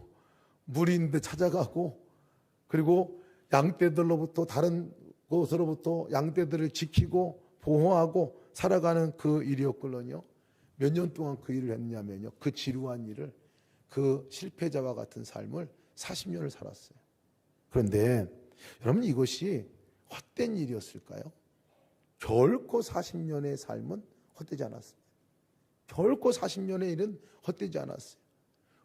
물이 있는데 찾아가고, 그리고 양떼들로부터 다른 곳으로부터 양떼들을 지키고 보호하고 살아가는 그 일이었거든요. 몇 년 동안 그 일을 했냐면요, 그 지루한 일을, 그 실패자와 같은 삶을 40년을 살았어요. 그런데 여러분, 이것이 헛된 일이었을까요? 결코 40년의 삶은 헛되지 않았습니다. 결코 40년의 일은 헛되지 않았어요.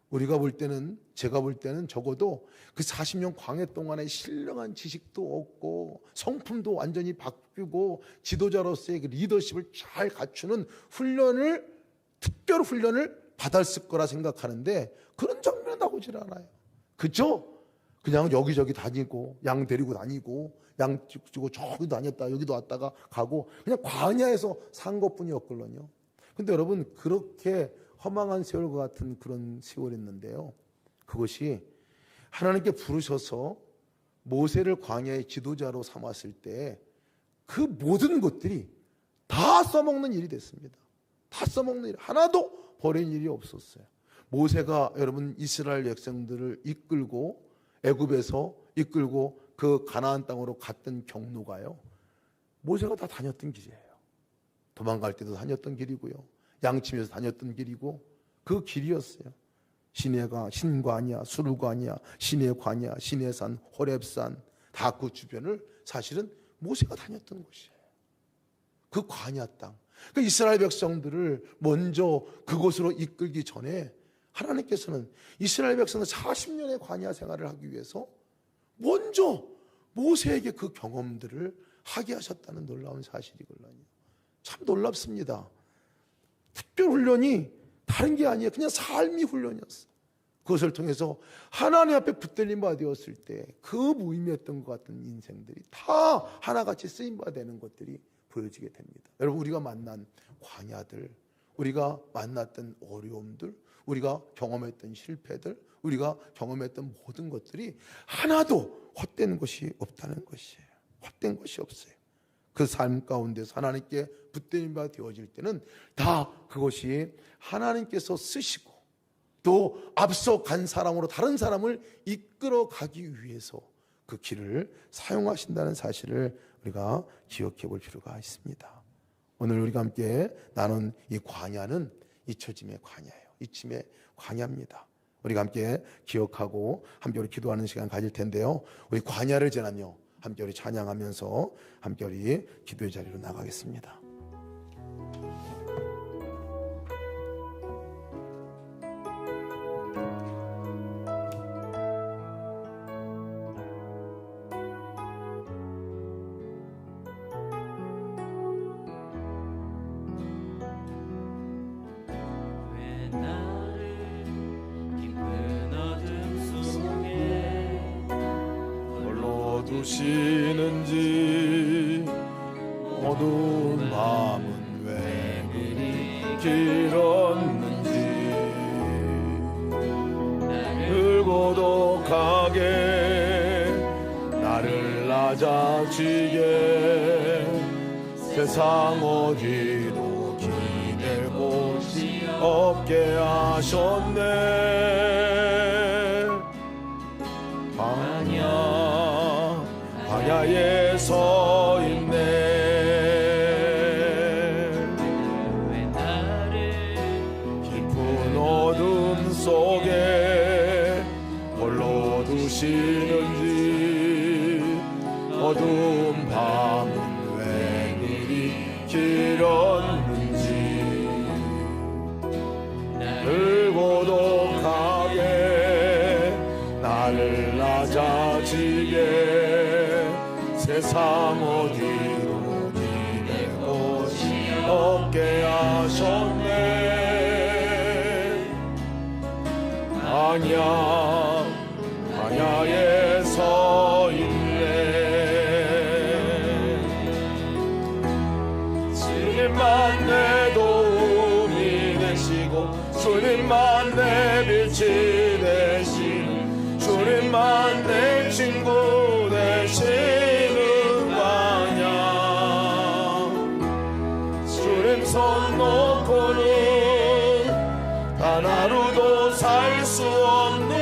우리가 볼 때는, 제가 볼 때는 적어도 그 40년 광야 동안에 신령한 지식도 얻고 성품도 완전히 바뀌고 지도자로서의 그 리더십을 잘 갖추는 훈련을, 특별 훈련을 받았을 거라 생각하는데 그런 장면은 나오질 않아요. 그죠? 그냥 여기저기 다니고 양 데리고 다니고 양 주고 저기도 다녔다 여기도 왔다가 가고 그냥 광야에서 산 것뿐이었거든요. 근데 여러분, 그렇게 허망한 세월과 같은 그런 세월이었는데요, 그것이 하나님께 부르셔서 모세를 광야의 지도자로 삼았을 때 그 모든 것들이 다 써먹는 일이 됐습니다. 다 써먹는 일, 하나도 버린 일이 없었어요. 모세가 여러분 이스라엘 백성들을 이끌고 애굽에서 이끌고 그 가나안 땅으로 갔던 경로가요, 모세가 다 다녔던 길이에요. 도망갈 때도 다녔던 길이고요, 양치면서 다녔던 길이고 그 길이었어요. 신관이야, 수르관이야, 시내 관이야, 시내산, 호렙산, 다 그 주변을 사실은 모세가 다녔던 곳이에요. 그 광야 땅, 그 이스라엘 백성들을 먼저 그곳으로 이끌기 전에 하나님께서는 이스라엘 백성들 40년의 광야 생활을 하기 위해서 먼저 모세에게 그 경험들을 하게 하셨다는 놀라운 사실이거든요. 참 놀랍습니다. 특별 훈련이 다른 게 아니에요. 그냥 삶이 훈련이었어요. 그것을 통해서 하나님 앞에 붙들림 바 되었을 때 그 무의미했던 것 같은 인생들이 다 하나같이 쓰임 바 되는 것들이 보여지게 됩니다. 여러분, 우리가 만난 광야들, 우리가 만났던 어려움들, 우리가 경험했던 실패들, 우리가 경험했던 모든 것들이 하나도 헛된 것이 없다는 것이에요. 헛된 것이 없어요. 그 삶 가운데서 하나님께 붙들림 바 되어질 때는 다 그것이 하나님께서 쓰시고 또 앞서 간 사람으로 다른 사람을 이끌어 가기 위해서 그 길을 사용하신다는 사실을 우리가 기억해 볼 필요가 있습니다. 오늘 우리가 함께 나눈 이 광야는 잊혀짐의 광야예요. 잊힘의 광야입니다. 우리가 함께 기억하고 함께 우리 기도하는 시간 가질 텐데요, 우리 광야를 지나며 함께 우리 찬양하면서 함께 우리 기도의 자리로 나가겠습니다. 나 두시는지 어두운 밤은 왜 그리 길었는지 늘 고독하게 나를 낮아지게 세상 어디로 기댈 곳이 없게 하셨네. 광야에 서 있네. 깊은 어둠 속에 홀로 두시는지 어두운 밤은 왜 그리 길었는지 늘 고독하게 나를 낮아지게 세상 어디로 기댈 곳이 없게 하셨네. 광야에 서 있네. 주님만 내 도움이 되시고 주님만 내 빛이 되시는 주님만 내 친구 되시는 광야. 주님 손 놓고는 단 하루도 살 수 없는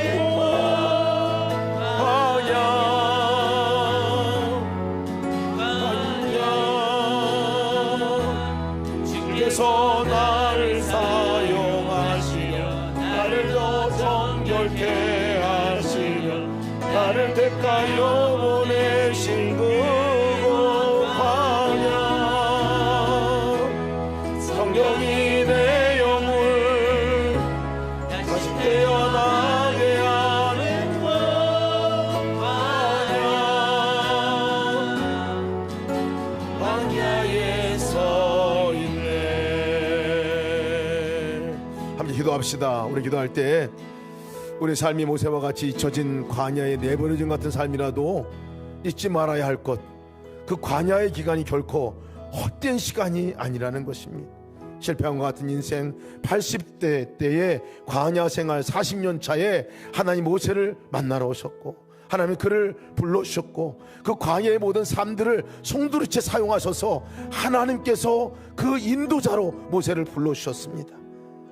주께서 나를 사용하시려 나를 더 정결케 하시려 나를 대가여 보내신 그곳 광야. 성령이 내 영을 다시 태어나게 하는 광야에 서 있네. 함께 기도합시다. 우리 기도할 때 우리 삶이 모세와 같이 잊혀진 광야에 내버려진 같은 삶이라도 잊지 말아야 할 것, 그 광야의 기간이 결코 헛된 시간이 아니라는 것입니다. 실패한 것 같은 인생 80대 때의 광야 생활 40년 차에 하나님 모세를 만나러 오셨고 하나님 그를 불러주셨고 그 광야의 모든 삶들을 송두리째 사용하셔서 하나님께서 그 인도자로 모세를 불러주셨습니다.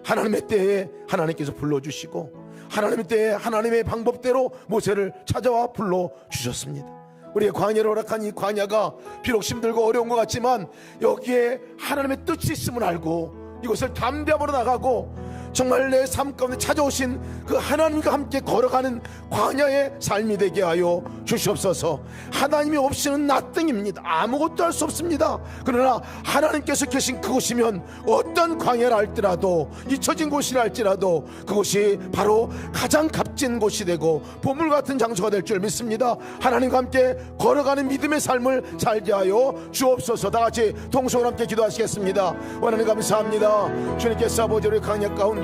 하나님의 때에 하나님께서 불러주시고 하나님의 때에 하나님의 방법대로 모세를 찾아와 불러주셨습니다. 우리의 광야를 허락한 이 광야가 비록 힘들고 어려운 것 같지만 여기에 하나님의 뜻이 있음을 알고 이것을 담대함으로 나가고 정말 내 삶 가운데 찾아오신 그 하나님과 함께 걸어가는 광야의 삶이 되게 하여 주시옵소서. 하나님이 없이는 나띵입니다. 아무것도 할 수 없습니다. 그러나 하나님께서 계신 그곳이면 어떤 광야를 할지라도 잊혀진 곳이라 할지라도 그곳이 바로 가장 값진 곳이 되고 보물 같은 장소가 될 줄 믿습니다. 하나님과 함께 걸어가는 믿음의 삶을 살게 하여 주옵소서. 다 같이 동성으로 함께 기도하시겠습니다. 하나님 감사합니다. 주님께서 아버지 우리 광야 가운데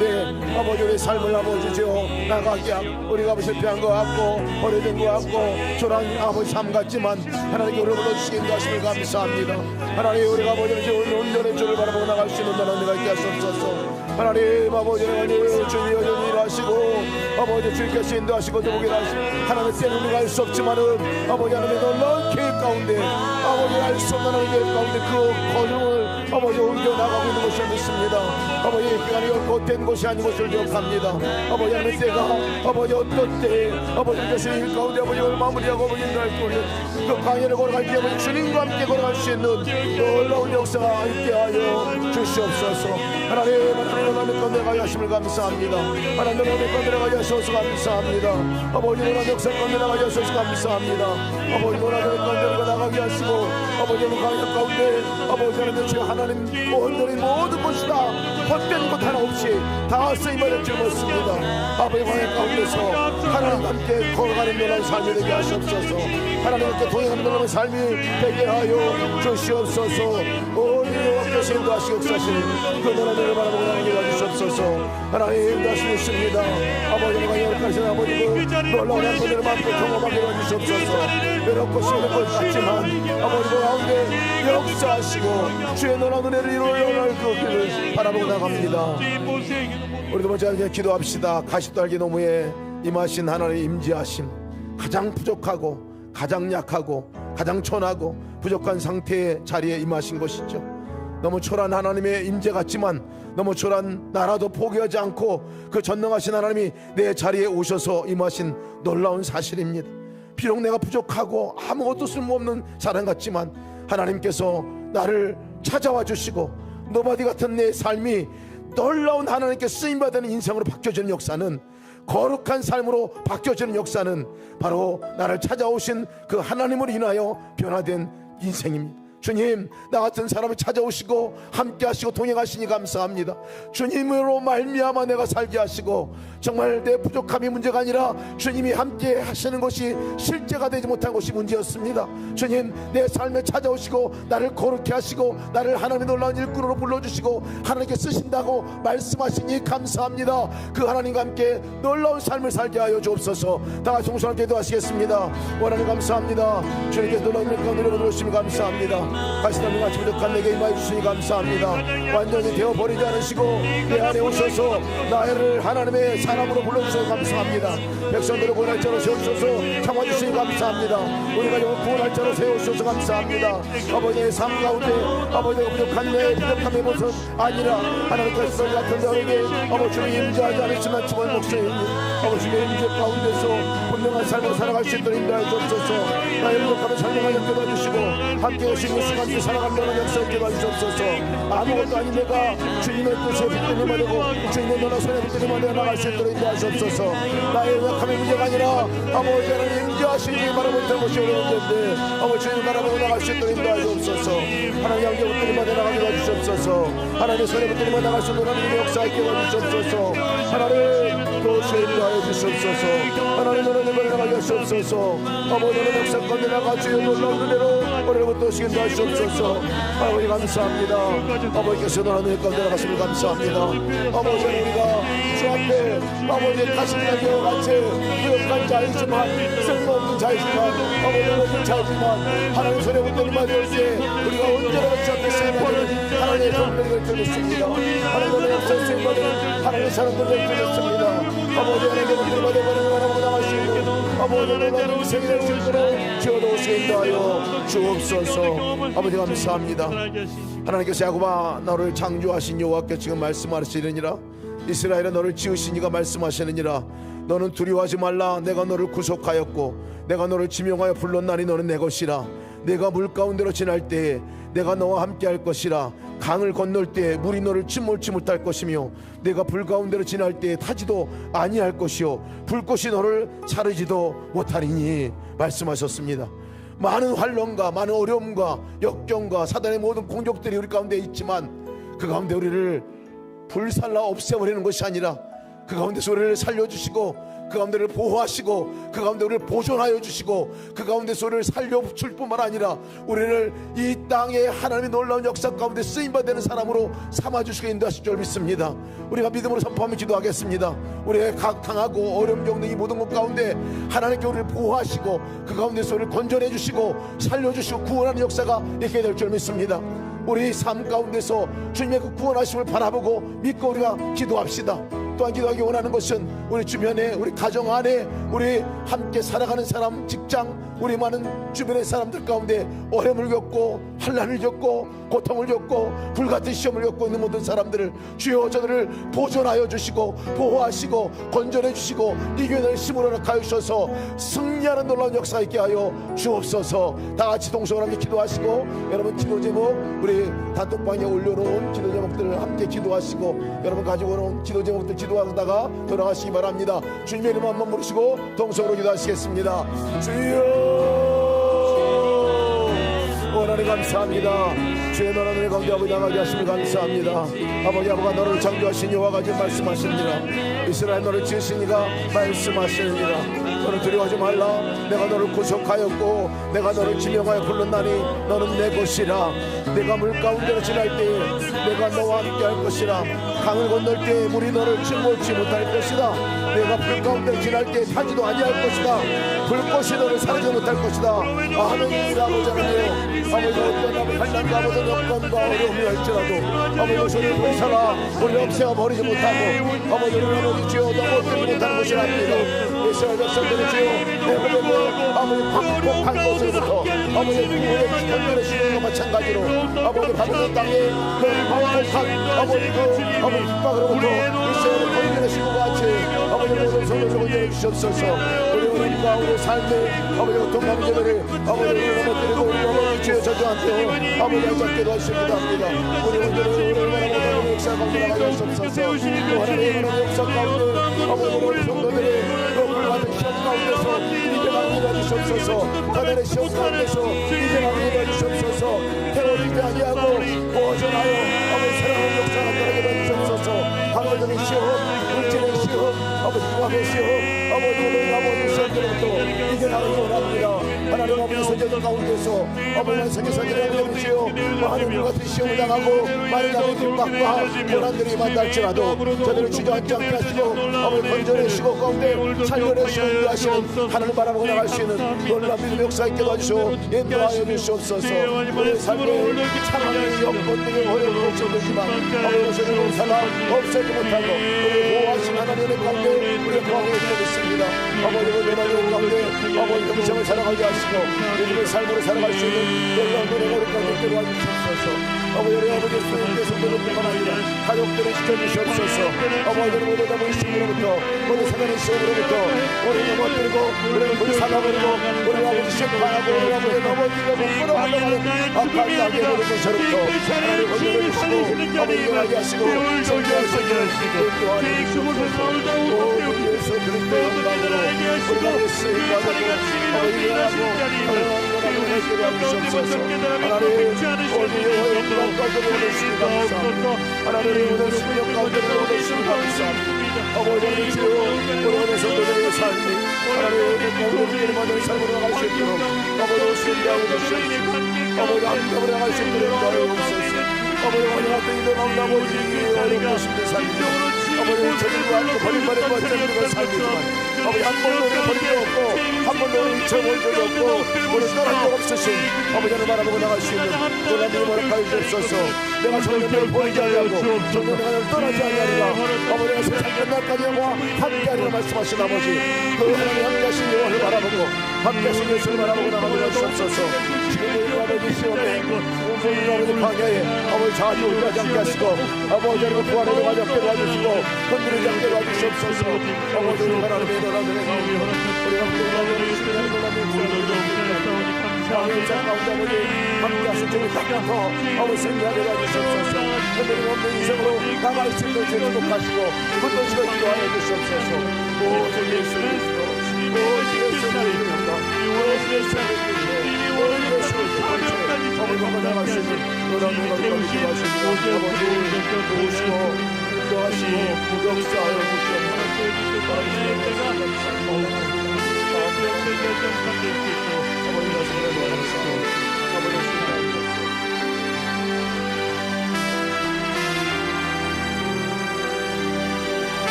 아버지 우리 삶을 아버지죠 나가게 하고 우리가 실패한 것 같고 오래된 것 같고 초라한 아버지 삶 같지만 하나님께 우리를 불러주시게 인도하심을 감사합니다. 하나님 우리가 아버지 온전히 주를 바라보고 나갈 수 있는 은혜가 있게 하시옵소서. 하나님 아버지 하나님 주님 여전히 일하시고 아버지 주님께서 인도하시고 도보게 하시고 하나님 때는 우리가 알 수 없지만은 아버지 하나님의 놀라운 계획 가운데 아버지 알 수 없는 하나님의 계획 가운데 그 거름을 아버지 옮겨나가고 있는 것을 믿습니다. 아버지 기간이 헛된 것이 아닌 것을 기억합니다. 아버지 하나님 때가 아버지 어떤 때에 아버지께서 일 가운데 아버지를 마무리하고 아버지 인도할 때에 그 광야를 걸어갈 때 아버지 주님과 함께 걸어갈 수 있는 놀라운 역사가 있게 하여 주시옵소서. 하나님 하나님 건데 가게 하심을 감사합니다. 하나님 건데 가게 하셔서 감사합니다. 아버지 하나님 역사 건데 나가게 하셔서 감사합니다. 아버지 하나님 건데 나가게 하시고 아버지 하나님 광야 가운데 아버지 하나님 주 하나님 온전히 모든 것이 다 헛된 것 하나 없이 다 쓰임받을 줄 믿습니다. 아버지 광야 가운데서 하나님과 함께 걸어가는 놀라운 삶이 되게 하시옵소서. 하나님과 함께 동행하는 놀라운 삶이 되게 하여 주시옵소서. 오늘 함께서 인도하시고 역사하시는 그 놀라운 은혜를 바라보고 나가게 해주시옵소서. 하나님 인도하시겠습니다. 아버지 내가 여기까지 아버지 놀라운 은혜를 맛보 경험하게 해주시옵소서. 외롭고 시원한 것 같지만 아버지 가운데 역사하시고 주의 놀라운 은혜를 이루어낼 그 길을 바라보고 나갑니다. 우리도 먼저 이제 기도합시다. 가시떨기 노무에 임하신 하나님의 임재하심, 가장 부족하고 가장 약하고 가장 천하고 부족한 상태의 자리에 임하신 것이죠. 너무 초라한 하나님의 임재 같지만 너무 초라한 나라도 포기하지 않고 그 전능하신 하나님이 내 자리에 오셔서 임하신 놀라운 사실입니다. 비록 내가 부족하고 아무것도 쓸모없는 사람 같지만 하나님께서 나를 찾아와 주시고 노바디 같은 내 삶이 놀라운 하나님께 쓰임받는 인생으로 바뀌어지는 역사는, 거룩한 삶으로 바뀌어지는 역사는 바로 나를 찾아오신 그 하나님으로 인하여 변화된 인생입니다. 주님, 나 같은 사람을 찾아오시고 함께 하시고 동행하시니 감사합니다. 주님으로 말미암아 내가 살게 하시고, 정말 내 부족함이 문제가 아니라 주님이 함께 하시는 것이 실제가 되지 못한 것이 문제였습니다. 주님, 내 삶에 찾아오시고 나를 거룩히 하시고 나를 하나님의 놀라운 일꾼으로 불러주시고 하나님께 쓰신다고 말씀하시니 감사합니다. 그 하나님과 함께 놀라운 삶을 살게 하여 주옵소서. 다 같이 동성함께 기도하시겠습니다. 하나님 감사합니다. 주님께서 놀라운 일꾼 누리고 들어오시니 감사합니다. 가시나무 같이 부족한 내게 임하여 주시니 감사합니다. 완전히 되어버리지 않으시고 내 안에 오셔서 나를 하나님의 사람으로 불러주셔서 감사합니다. 백성들을 구원할 자로 세우셔서 참아주시니 감사합니다. 우리 가족을 구원할 자로 세우셔서 감사합니다. 아버지의 삶 가운데 아버지가 부족한 내 부족함의 모습 아니라 하나님께서 같은 자에게 아버지를 임재하지 않으시면 죽은 목소리입니다. 아버지의 임재 가운데서 분명한 삶을 살아갈 수 있도록 인도하여 주옵소서. 나의 부족함을 설명하여 깨달아주시고 함께 오신 함께 살아간다는 역사에 깨달으시옵소서. 아무것도 아닌 내가 주님의 뜻에 붙들림만 되고 주님의 너나 손에 붙들림만 되어 나갈 수 있도록 인도하시옵소서. 나의 약함의 문제가 아니라 아버지 하나님 임재하시기 바라보는 것이 어려운 문제인데 아버지 주님 바라보고 나갈 수 있도록 인도하시옵소서. 하나님 양계 붙들림만 되어 나가게 해주시옵소서. 하나님의 손에 붙들림만 나갈 수 있는 하나님의 역사에 깨달으시옵소서. 하나님 도시에 인도하여 주시옵소서. 하나님 너는 내가 나가게 하시옵소서. 아버지 너는 역사 가운데 나가 주의 놀라운 은혜로 오늘부터 오시게 하시옵소서. 아버지 감사합니다. 아버지께서 너는 가운데 나가심을 감사합니다. 아버지 우리가 주 앞에 아버지 가시는 같이 부족한 자이지만 쓸모없는 자이지만 아버지 없는 자이지만 하나님 손에 붙들림만 되올 때 우리가 언제나 주 앞에 쓰임받는 하나님의 경배를 드렸습니다. 하나님의 역사에 쓰임받는 하나님의 사람들을 드렸습니다. 아버지 하나님의 붙들림만 되어버리는 하나님을 나갈 수 있는 아버지 놀라운 인생이 될 수 있도록 주어도시게 인도하여 주옵소서. 아버지 감사합니다. 하나님께서 야곱아 너를 창조하신 여호와께 지금 말씀하시느니라. 이스라엘아 너를 지으신 이가 말씀하시느니라. 너는 두려워하지 말라. 내가 너를 구속하였고 내가 너를 지명하여 불렀나니 너는 내 것이라. 내가 물 가운데로 지날 때에 내가 너와 함께 할 것이라. 강을 건널 때에 물이 너를 침몰치 못할 것이며 내가 불 가운데로 지날 때에 타지도 아니할 것이요 불꽃이 너를 사르지도 못하리니 말씀하셨습니다. 많은 환난과 많은 어려움과 역경과 사단의 모든 공격들이 우리 가운데 있지만 그 가운데 우리를 불살라 없애버리는 것이 아니라 그 가운데서 우리를 살려주시고 그 가운데 우리를 보호하시고 그 가운데 우리를 보존하여 주시고 그 가운데서 우리를 살려줄 뿐만 아니라 우리를 이 땅에 하나님의 놀라운 역사 가운데 쓰임받는 사람으로 삼아주시고 인도하실 줄 믿습니다. 우리가 믿음으로 선포하며 기도하겠습니다. 우리의 강하고 어려움 겪는 이 모든 것 가운데 하나님께 우리를 보호하시고 그 가운데서 우리를 건전해 주시고 살려주시고 구원하는 역사가 있게 될 줄 믿습니다. 우리 삶 가운데서 주님의 그 구원하심을 바라보고 믿고 우리가 기도합시다. 또한 기도하기 원하는 것은 우리 주변에 우리 가정 안에 우리 함께 살아가는 사람, 직장, 우리 많은 주변의 사람들 가운데 어려움을 겪고 환난을 겪고 고통을 겪고 불같은 시험을 겪고 있는 모든 사람들을 주여 저들을 보존하여 주시고 보호하시고 건전해 주시고 이겨낼 힘으로 낙하여 주셔서 승리하는 놀라운 역사 있게 하여 주옵소서. 다 같이 동성으로 함께 기도하시고 여러분 기도 제목 우리 단톡방에 올려놓은 기도 제목들을 함께 기도하시고 여러분 가지고 온 기도 제목들 기도하다가 돌아가시기 바랍니다. 주님의 이름 한번 부르시고 동성으로 기도하시겠습니다. 주여 하나님 감사합니다. 주의 나라 너의 가운데 아버지 나가게 하심을 감사합니다. 아버지 아버가 너를 창조하신 여호와가 지금 말씀하시느니라. 이스라엘 너를 지으신 이가 말씀하시느니라. 너를 두려워하지 말라. 내가 너를 구속하였고 내가 너를 지명하여 불렀나니 너는 내 것이라. 내가 물 가운데로 지날 때에 내가 너와 함께 할 것이라. 강을 건널 때 물이 너를 침몰치 못할 것이다. 내가 불 가운데 지날 때 타지도 아니할 것이다. 불꽃이 너를 사르지 못할 것이다. 하느님 아버지 하나님, 아버지 어떤 환난과 모든 여건과 어려움이 할지라도 아버지 우리를 불사가 우리 없애어 버리지 못하고 아버지 우리를 아버지 주여 넘어뜨리지 못하는 것이 아닙니다. 이스라엘 백성들이 주여 애굽에서 아버지 박복한 것으로부터 아버지 우리의 현면에 시는 것과 마찬가지로 아버지 바벨론 땅에 그 박복한 아버지 그 아버지 핍박으로부터 이스라엘을 건져내시고 같이 아버지 모든 성도를 건져내 주시옵소서. 우리 어른과 우리 삶의 아버지 고통과 문제들이 아버지 우리를 넘어뜨리고 우리 아버지 주여 저주한테 아버지 안잡게도 하시옵니다 합니다. 우리 오늘은 얼마나 못하는 역사 가운데 나가게 하시옵소서. 또 하나님의 역사 가운데 아버지 우리 성도들이 그 불같은 시험 가운데서 이제 나오게 해주시옵소서. 하늘의 시험 가운데서 이제 나오게 해주시옵소서. 태워지지 아니하고 보존하여 아버지 사랑하는 역사가 떨어져 해주시옵소서. 방어적인 시험, 물질의 시험, 아버지 궁합의 시험, 아버지 시험들부터 이제 나오기 원합니다. 하나님 아버지 선제들 가운데서 아버지 완성의 선제를 해주시오. 하나님 같은 시험을 당하고 많은 자의 핍박과 고난들이 만날지라도 저들을 주저앉지 않게 하시고 아버지 건져내시고 가운데 살려내시고 인도하시는 하나님 바라보고 나갈 수 있는 놀라운 믿음의 역사 있게 도와주시오. 인도하여 주시옵소서. 우리의 삶의 참함의 여건들이 어려운 것이 없지만 아버지 우리를 살아 없애지 못하고 우리를 보호하신 하나님의 가운데 우리의 구하고 있습니다. 아버지 우리의 가운데 아버지 영생을 살아가게 하시고 믿음의 삶으로 살아갈 수 있는 놀라운 은혜가 우리 가운데 있게 도와주시옵소서. 아버지 우리 아버지 수님께 성도들뿐만 아니라 가족들을 지켜주시옵소서. 아버지 모두 다 물심으로부터 모두 사단의 시험으로부터 우리를 넘어뜨리고 우리를 불살라버리고 우리 아버지 심판하고 우리 아버지 넘어뜨리고 끌어가려고 악한 나귀의 노릇에서부터 하나님 건져내주시고 아버지 일어나게 하시고 성교하시고 인도하여 주시옵소서. 오 예수 그리스도의 영광으로 우리가 예수의 영광으로 아버지 일어나고 하나님 주시옵소서. 하나님 오늘 영광 가운데 오셨습니다. 감사합니다. 하나님 오늘 수명 가운데 오셨습니다. 감사합니다. 아버지 주여 우리 오늘 성도들의 삶이 하나님 우리를 만든 삶으로 나갈 수 있도록 아버지 신뢰하여 주시옵소서. 아버지 함께 나갈 수 있도록 도와주옵소서. 아버지 오늘 같은 이들 마음 아버지 어려운 것인데 삶이죠. 아버지 저들과 함께 버림받은 것들과 삶이지만 아버지 한 번도 우리를 버린 적 없고 한 번도 우리를 잊혀본 적이 없고 우리를 떠난 적 없으신 아버지를 바라보고 나갈 수 있는 놀라운 믿음 허락하여 주옵소서. 내가 정년을 버리지 아니하고 정년을 떠나지 아니하리라. 아버지가 세상 끝날까지 영화 함께하리라 말씀하신 아버지 그 하나님 함께하신 영혼을 바라보고 함께하신 예수를 바라보고 나가게 주옵소서. 지금 우리 아버지 시험에 우리 아버지 방해에 아버지 자주 올라가지 않게 하시고 아버지 하나님 부활을 가져게 도와주시고 건드리지 않게 도와주시옵소서. 아버지 우리 하나님의 놀라운 가운데 우리가 놀라운 아버지 가운데 아버지 함께하신 주님 닦아서 아버지 생각하게 도와주시옵소서. 흔들림 없는 인생으로 나갈 수 있는 죄를 회복하시고 굳은 시간 인도하여 주시옵소서. 오 주 예수 그리스도 오 주 예수 그리스도 오 주 예수 그리스도 오 주 예수 그리스도 아버지가 나갈 수 있는 놀라운 영광을 기도하십니다. 아버지 도우시고 인도하시고 역사하여 주시옵소서.